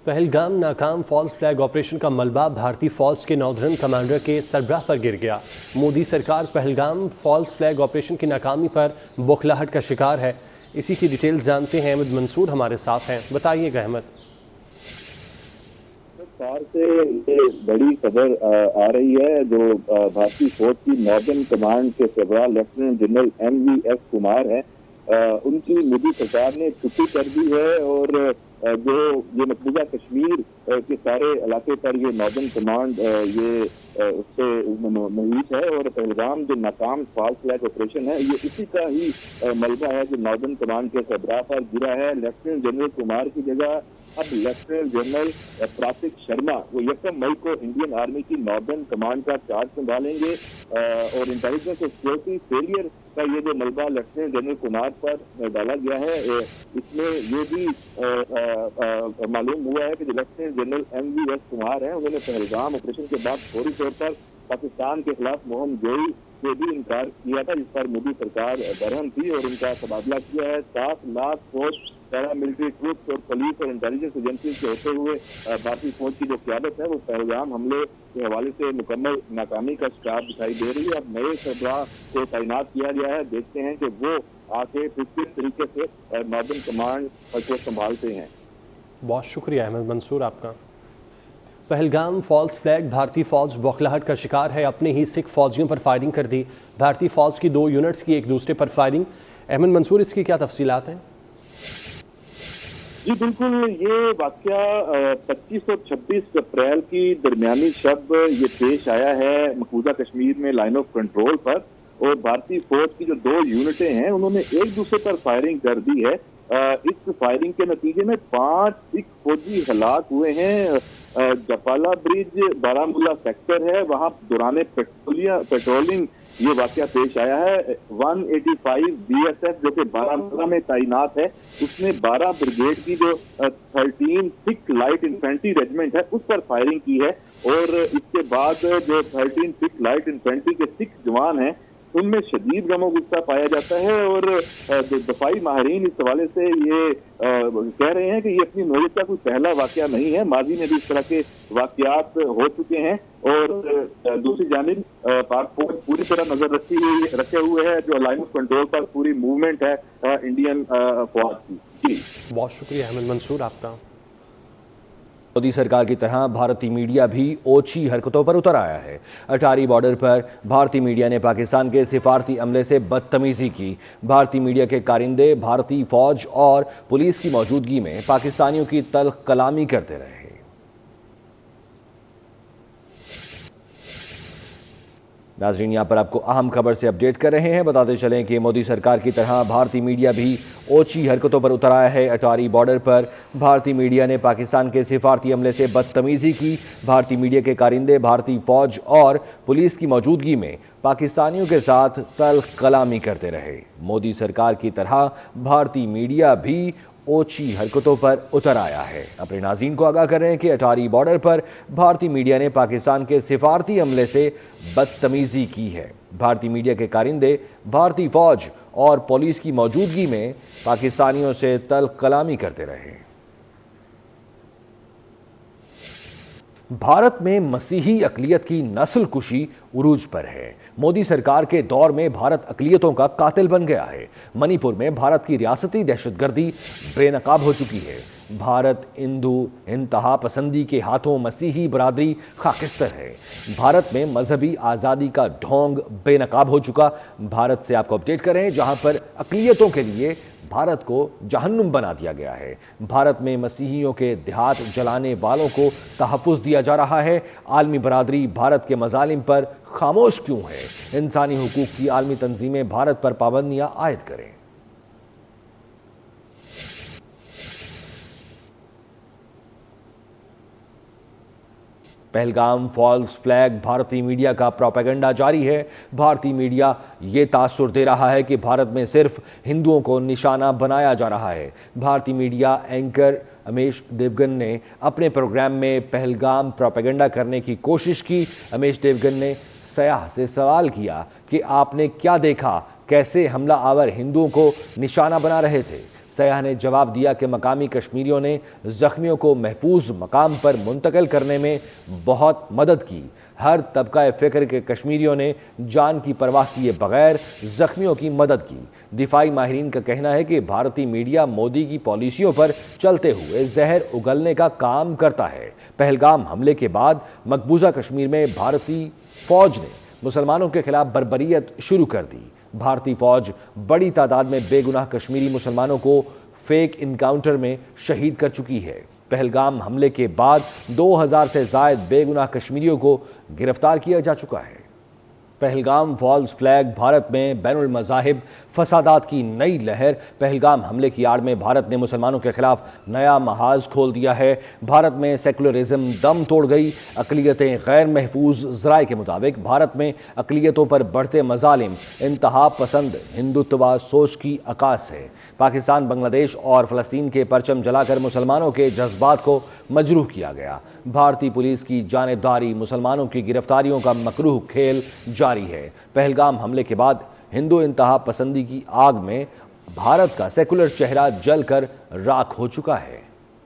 پہلگام ناکام false flag operation کا ملبہ بھارتی فوج کے ناردرن کمانڈر کے سربراہ پر گر گیا۔ مودی سرکار پہلگام فالس فلیگ آپریشن کی ناکامی پر بوکھلاہٹ کا شکار ہے۔ اسی کی ڈیٹیلز جانتے ہیں احمد منصور ہمارے ساتھ ہیں۔ بتائیے گا احمد۔ سے یہ بڑی خبر آ رہی ہے جو بھارتی فوج کی ناردرن کمانڈ کے سربراہ لیفٹیننٹ جنرل MVS کمار ہے، ان کی مودی سرکار نے چھٹی کر دی ہے اور جو یہ مقبوضہ کشمیر کے سارے علاقے پر یہ ناردرن کمانڈ یہ اس سے محیط ہے اور پہلگام جو ناکام فالس فلیگ آپریشن ہے یہ اسی کا ہی ملبہ ہے جو ناردرن کمانڈ کے سربراہ پر گرا ہے۔ لیفٹیننٹ جنرل کمار کی جگہ اب لیفٹیننٹ جنرل پراتک شرما وہ 1 مئی کو انڈین آرمی کی ناردرن کمانڈ کا چارج سنبھالیں گے اور انٹیلیجنس اور سیکورٹی فیلئر کا یہ جو ملبہ لیفٹیننٹ جنرل کمار پر ڈالا گیا ہے، اس میں یہ بھی معلوم ہوا ہے کہ جو لیفٹیننٹ جنرل MVS کمار ہیں انہوں نے پہلگام آپریشن کے بعد فوری طور پر پاکستان کے خلاف مہم جوئی سے بھی انکار کیا تھا، جس پر مودی سرکار برہم تھی اور ان کا تبادلہ کیا ہے۔ 7 لاکھ فوج پیراملٹری ٹروپس اور پولیس اور انٹیلیجنس ایجنسیز کے ہوتے ہوئے بھارتی فوج کی جو قیادت ہے وہ پہلگام حملے کے حوالے سے مکمل ناکامی کا شکار دکھائی دے رہی ہے۔ اب نئے سربراہ کو تعینات کیا گیا ہے، دیکھتے ہیں کہ وہ آ کے کس طریقے سے ناردرن کمانڈ کو سنبھالتے ہیں۔ بہت شکریہ احمد منصور آپ کا۔ پہلگام فالس فلیگ بھارتی فوج بوکھلاہٹ کا شکار ہے، اپنے ہی سکھ فوجیوں پر فائرنگ کر دی۔ بھارتی فوج کی 2 یونٹس کی ایک دوسرے پر فائرنگ۔ احمد منصور اس کی کیا تفصیلات ہیں؟ جی بالکل، یہ واقعہ 25 اور 26 اپریل کی درمیانی شب یہ پیش آیا ہے مقبوضہ کشمیر میں لائن آف کنٹرول پر، اور بھارتی فوج کی جو 2 یونٹیں ہیں انہوں نے ایک دوسرے پر فائرنگ کر دی ہے۔ اس فائرنگ کے نتیجے میں 5 سکھ فوجی ہلاک ہوئے ہیں۔ جپالا برج بارامولہ سیکٹر ہے، وہاں دوران پیٹرولنگ یہ واقعہ پیش آیا ہے۔ 185 BSF جو کہ بارامولہ میں تعینات ہے، اس نے 12 بریگیڈ کی جو 13 سکھ لائٹ انفینٹری ریجمنٹ ہے اس پر فائرنگ کی ہے، اور اس کے بعد جو 13 سکھ لائٹ انفینٹری کے سکھ جوان ہیں ان میں شدید غم و غصہ پایا جاتا ہے، اور دفاعی ماہرین اس حوالے سے یہ کہہ رہے ہیں کہ یہ اپنی نوعیت کا کوئی پہلا واقعہ نہیں ہے، ماضی میں بھی اس طرح کے واقعات ہو چکے ہیں۔ اور دوسری جانب پاک فوج پوری طرح نظر رکھے ہوئے ہے جو لائن آف کنٹرول پر پوری موومنٹ ہے انڈین فوج کی۔ جی بہت شکریہ احمد منصور آپ کا۔ مودی سرکار کی طرح بھارتی میڈیا بھی اوچھی حرکتوں پر اتر آیا ہے۔ اٹاری بارڈر پر بھارتی میڈیا نے پاکستان کے سفارتی عملے سے بدتمیزی کی۔ بھارتی میڈیا کے کارندے بھارتی فوج اور پولیس کی موجودگی میں پاکستانیوں کی تلخ کلامی کرتے رہے۔ ناظرین، یہاں پر آپ کو اہم خبر سے اپڈیٹ کر رہے ہیں۔ بتاتے چلیں کہ مودی سرکار کی طرح بھارتی میڈیا بھی اوچھی حرکتوں پر اتر آیا ہے۔ اٹاری بارڈر پر بھارتی میڈیا نے پاکستان کے سفارتی عملے سے بدتمیزی کی۔ بھارتی میڈیا کے کارندے بھارتی فوج اور پولیس کی موجودگی میں پاکستانیوں کے ساتھ تلخ کلامی کرتے رہے۔ مودی سرکار کی طرح بھارتی میڈیا بھی اوچھی حرکتوں پر اتر آیا ہے۔ اپنے ناظرین کو آگاہ کر رہے ہیں کہ اٹاری بارڈر پر بھارتی میڈیا نے پاکستان کے سفارتی عملے سے بدتمیزی کی ہے۔ بھارتی میڈیا کے کارندے بھارتی فوج اور پولیس کی موجودگی میں پاکستانیوں سے تلخ کلامی کرتے رہے۔ بھارت میں مسیحی اقلیت کی نسل کشی عروج پر ہے۔ مودی سرکار کے دور میں بھارت اقلیتوں کا قاتل بن گیا ہے۔ منی پور میں بھارت کی ریاستی دہشت گردی بے نقاب ہو چکی ہے۔ بھارت ہندو انتہا پسندی کے ہاتھوں مسیحی برادری خاکستر ہے۔ بھارت میں مذہبی آزادی کا ڈھونگ بے نقاب ہو چکا۔ بھارت سے آپ کو اپڈیٹ کریں جہاں پر اقلیتوں کے لیے بھارت کو جہنم بنا دیا گیا ہے۔ بھارت میں مسیحیوں کے دیہات جلانے والوں کو تحفظ دیا جا رہا ہے۔ عالمی برادری بھارت کے مظالم پر خاموش کیوں ہے؟ انسانی حقوق کی عالمی تنظیمیں بھارت پر پابندیاں عائد کریں۔ پہلگام فالس فلیگ بھارتی میڈیا کا پروپیگنڈا جاری ہے۔ بھارتی میڈیا یہ تاثر دے رہا ہے کہ بھارت میں صرف ہندوؤں کو نشانہ بنایا جا رہا ہے۔ بھارتی میڈیا اینکر امیش دیوگن نے اپنے پروگرام میں پہلگام پروپیگنڈا کرنے کی کوشش کی۔ امیش دیوگن نے سیاح سے سوال کیا کہ آپ نے کیا دیکھا، کیسے حملہ آور ہندوؤں کو نشانہ بنا رہے تھے۔ سیاح نے جواب دیا کہ مقامی کشمیریوں نے زخمیوں کو محفوظ مقام پر منتقل کرنے میں بہت مدد کی۔ ہر طبقہ فکر کے کشمیریوں نے جان کی پرواہ کیے بغیر زخمیوں کی مدد کی۔ دفاعی ماہرین کا کہنا ہے کہ بھارتی میڈیا مودی کی پالیسیوں پر چلتے ہوئے زہر اگلنے کا کام کرتا ہے۔ پہلگام حملے کے بعد مقبوضہ کشمیر میں بھارتی فوج نے مسلمانوں کے خلاف بربریت شروع کر دی۔ بھارتی فوج بڑی تعداد میں بے گناہ کشمیری مسلمانوں کو فیک انکاؤنٹر میں شہید کر چکی ہے۔ پہلگام حملے کے بعد 2000 سے زائد بے گناہ کشمیریوں کو گرفتار کیا جا چکا ہے۔ پہلگام فالز فلیگ بھارت میں بین المذاہب فسادات کی نئی لہر۔ پہلگام حملے کی آڑ میں بھارت نے مسلمانوں کے خلاف نیا محاذ کھول دیا ہے۔ بھارت میں سیکولرزم دم توڑ گئی۔ اقلیتیں غیر محفوظ۔ ذرائع کے مطابق بھارت میں اقلیتوں پر بڑھتے مظالم انتہا پسند ہندوتوا سوچ کی عکاس ہے۔ پاکستان، بنگلہ دیش اور فلسطین کے پرچم جلا کر مسلمانوں کے جذبات کو مجروح کیا گیا۔ بھارتی پولیس کی جانبداری، مسلمانوں کی گرفتاریوں کا مکروہ کھیل جاری ہے۔ پہلگام حملے کے بعد ہندو انتہا پسندی کی آگ میں بھارت کا سیکولر چہرہ جل کر راکھ ہو چکا ہے۔